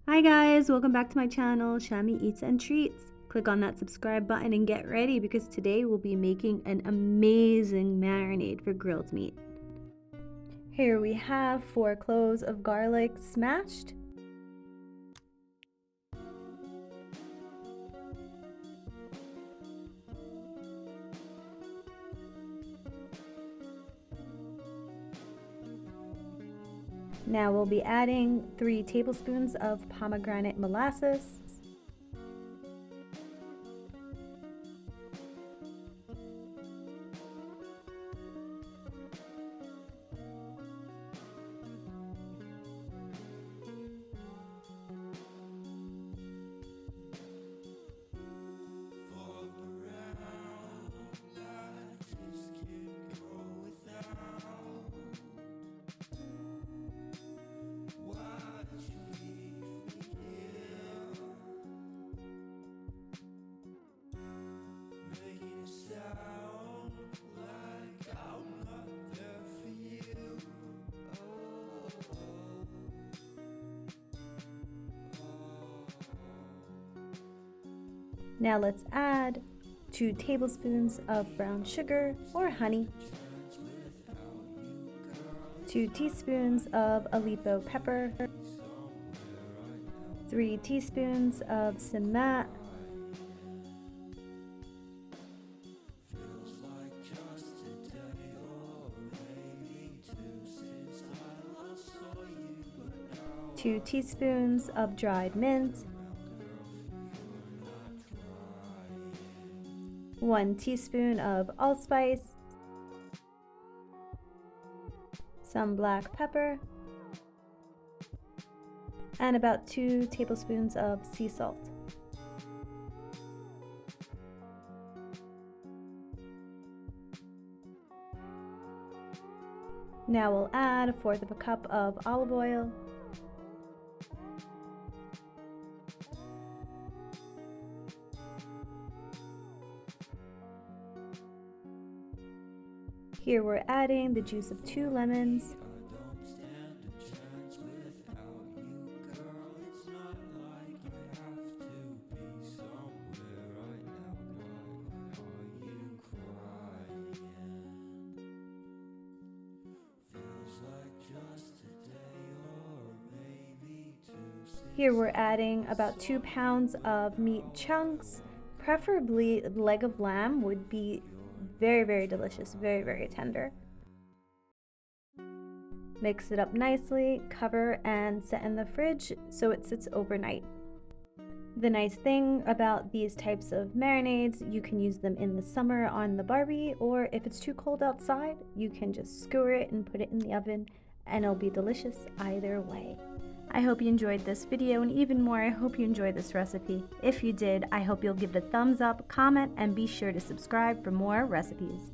Hi guys, welcome back to my channel, Shami Eats and Treats. Click on that subscribe button and get ready because today we'll be making an amazing marinade for grilled meat. Here we have 4 cloves of garlic smashed, now we'll be adding 3 tablespoons of pomegranate molasses, now let's add 2 tablespoons of brown sugar or honey, 2 teaspoons of Aleppo pepper, 3 teaspoons of cinnamon, two teaspoons of dried mint, 1 teaspoon of allspice, some black pepper, and about 2 tablespoons of sea salt. Now we'll add 1/4 cup of olive oil, here we're adding the juice of 2 lemons, here we're adding about 2 pounds of meat chunks, preferably leg of lamb would be very delicious, very tender. Mix it up nicely, cover and set in the fridge so it sits overnight. The nice thing about these types of marinades, you can use them in the summer on the barbie, or if it's too cold outside, you can just skewer it and put it in the oven and it'll be delicious either way. I hope you enjoyed this video, and even more, I hope you enjoyed this recipe. If you did, I hope you'll give it a thumbs up, comment, and be sure to subscribe for more recipes.